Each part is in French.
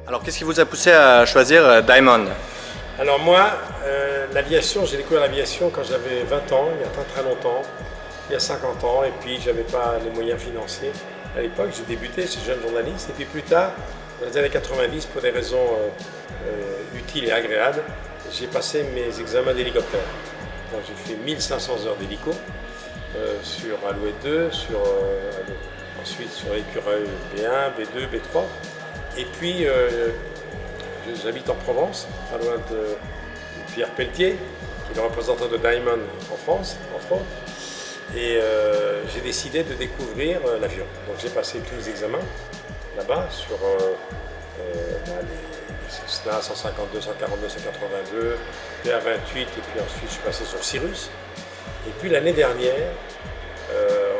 Alors, qu'est-ce qui vous a poussé à choisir Diamond? Alors moi, l'aviation, j'ai découvert l'aviation quand j'avais 20 ans, il y a très très longtemps, il y a 50 ans, et puis j'avais pas les moyens financiers. À l'époque, j'ai débuté, j'étais jeune journaliste, et puis plus tard, dans les années 90, pour des raisons utiles et agréables, j'ai passé mes examens d'hélicoptère. Donc j'ai fait 1500 heures d'hélico sur Alouette 2, ensuite sur Écureuil B1, B2, B3. Et puis j'habite en Provence, pas loin de Pierre Pelletier, qui est le représentant de Diamond en France, entre autres. Et j'ai décidé de découvrir l'avion. Donc j'ai passé tous les examens là-bas sur les Cessna 152, 142, 182, PA28, et puis ensuite je suis passé sur Cirrus. Et puis l'année dernière,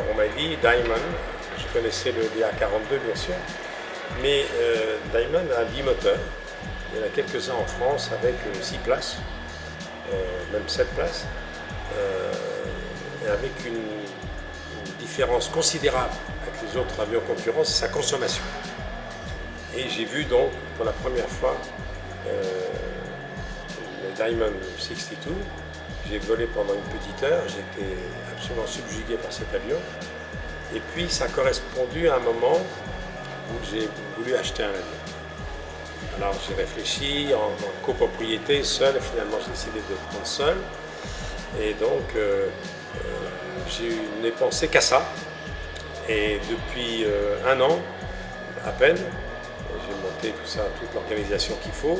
on m'a dit Diamond, je connaissais le DA42 bien sûr, mais Diamond a un bimoteur. Il y en a quelques-uns en France avec 6 places, même 7 places, et avec une différence considérable avec les autres avions concurrents, c'est sa consommation. Et j'ai vu donc pour la première fois le Diamond 62. J'ai volé pendant une petite heure, j'étais absolument subjugué par cet avion. Et puis ça a correspondu à un moment où j'ai voulu acheter un avion. Alors j'ai réfléchi en copropriété, seul, et finalement j'ai décidé de le prendre seul. Et donc je n'ai pensé qu'à ça. Et depuis un an, à peine, j'ai monté tout ça, toute l'organisation qu'il faut.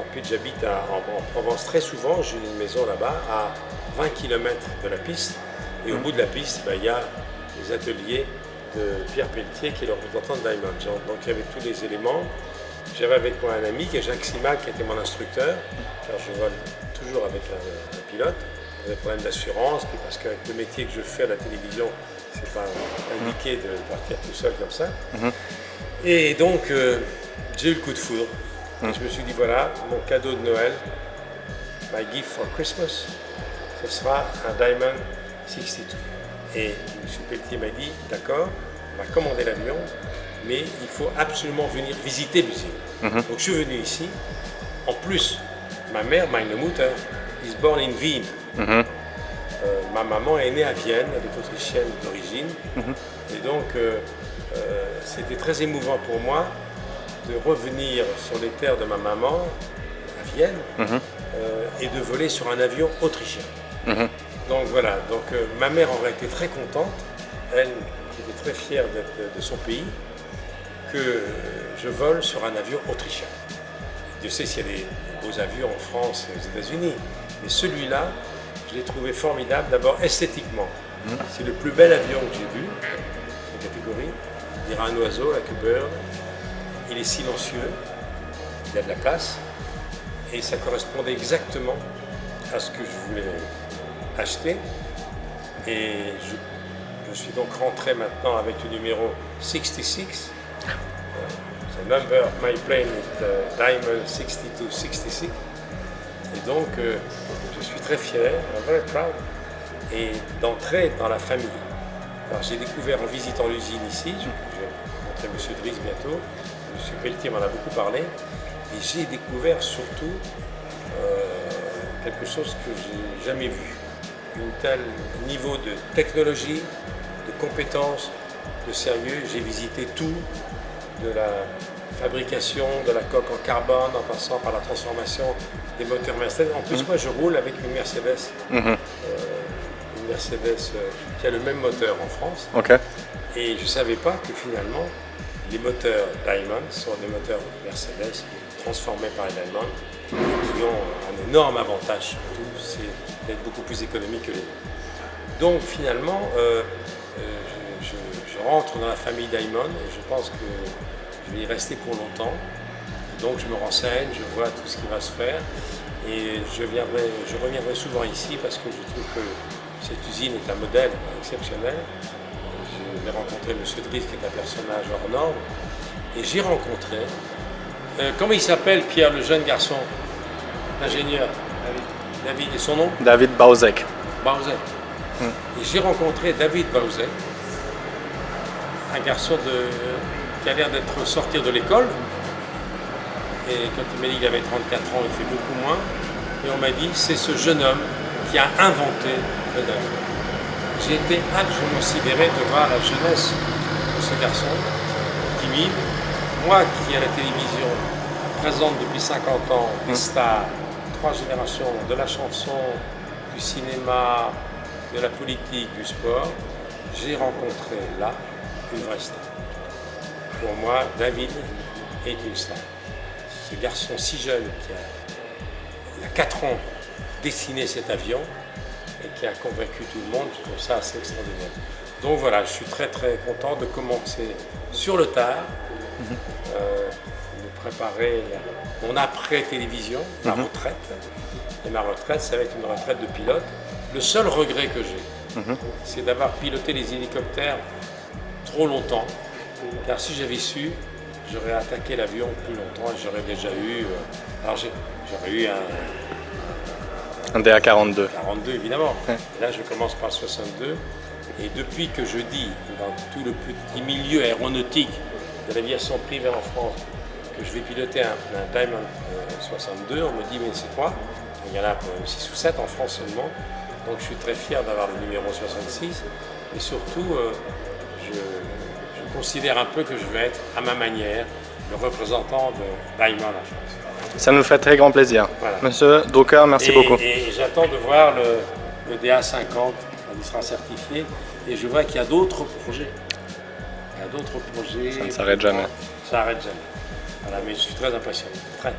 Ensuite j'habite en Provence très souvent, j'ai une maison là-bas à 20 km de la piste. Et au bout de la piste, il y a les ateliers de Pierre Pelletier qui est le représentant de Diamond. Donc il y avait tous les éléments. J'avais avec moi un ami qui est Jacques Simac qui était mon instructeur, car je vole toujours avec un pilote. J'ai des problèmes d'assurance, puis parce qu'avec le métier que je fais à la télévision, c'est pas indiqué de partir tout seul comme ça. Et donc j'ai eu le coup de foudre. Et je me suis dit voilà, mon cadeau de Noël, my gift for Christmas, ce sera un Diamond 62. Et M. Pelletier m'a dit d'accord, on va commander l'avion, mais il faut absolument venir visiter l'usine. Donc je suis venu ici. En plus, ma mère, meine Mutter, is born in Wien. Ma maman est née à Vienne, elle est autrichienne d'origine. Et donc c'était très émouvant pour moi de revenir sur les terres de ma maman, à Vienne, et de voler sur un avion autrichien. Donc voilà, ma mère aurait été très contente, elle qui était très fière de son pays, que je vole sur un avion autrichien. Dieu sait s'il y a des beaux avions en France et aux États-Unis, mais celui-là, je l'ai trouvé formidable, d'abord esthétiquement. C'est le plus bel avion que j'ai vu, en catégorie. Il dirait un oiseau, like a bird. Il est silencieux, il a de la place, et ça correspondait exactement à ce que je voulais acheter. Et je suis donc rentré maintenant avec le numéro 66. The number of my plane is Diamond 6266. Et donc, je suis très fier, I'm very proud, et d'entrer dans la famille. Alors, j'ai découvert en visitant l'usine ici, je vais rencontrer M. Dries bientôt, M. Pelletier m'en a beaucoup parlé, et j'ai découvert surtout quelque chose que j'ai jamais vu. Un tel niveau de technologie, de compétences, de sérieux. J'ai visité tout, de la fabrication de la coque en carbone, en passant par la transformation des moteurs Mercedes. En plus, moi, je roule avec une Mercedes, qui a le même moteur en France. Et je ne savais pas que finalement, les moteurs Diamond sont des moteurs Mercedes transformés par les Allemands, qui ont un énorme avantage surtout, c'est d'être beaucoup plus économique que les autres. Donc finalement, je rentre dans la famille Diamond et je pense que je vais y rester pour longtemps. Et donc je me renseigne, je vois tout ce qui va se faire et je reviendrai souvent ici parce que je trouve que cette usine est un modèle exceptionnel. Je vais rencontrer M. Dries qui est un personnage hors norme et j'ai rencontré, comment il s'appelle Pierre, le jeune garçon, l'ingénieur David, et son nom David Bauzek. Bauzek. Et j'ai rencontré David Bauzek, un garçon qui a l'air d'être sortir de l'école, Et quand il m'a dit qu'il avait 34 ans, il fait beaucoup moins. Et on m'a dit, c'est ce jeune homme qui a inventé le diamond. J'ai été absolument sidéré de voir la jeunesse de ce garçon, timide. Moi qui à la télévision présente depuis 50 ans des stars, 3 générations, de la chanson, du cinéma, de la politique, du sport, j'ai rencontré là une vraie star. Pour moi, David est une star. Ce garçon si jeune qui a, il y a 4 ans, dessiné cet avion et qui a convaincu tout le monde, je trouve ça assez extraordinaire. Donc voilà, je suis très très content de commencer sur le tard, de préparer mon après-télévision, ma retraite. Et ma retraite, ça va être une retraite de pilote. Le seul regret que j'ai, c'est d'avoir piloté les hélicoptères trop longtemps, car si j'avais su, j'aurais attaqué l'avion plus longtemps et j'aurais déjà eu, j'aurais eu Un DA-42. 42 évidemment. Ouais. Et là je commence par le 62 et depuis que je dis dans tout le petit milieu aéronautique de l'aviation privée en France que je vais piloter un Diamond 62, on me dit mais c'est quoi? Il y en a 6 ou 7 en France seulement, donc je suis très fier d'avoir le numéro 66 et surtout je considère un peu que je vais être à ma manière le représentant de Diamond en France. Ça nous fait très grand plaisir. Voilà. Monsieur Drucker, merci beaucoup. Et j'attends de voir le DA50 quand il sera certifié et je vois qu'il y a d'autres projets. Il y a d'autres projets. Ça ne s'arrête jamais. Ça n'arrête jamais. Voilà, mais je suis très impressionné. Très.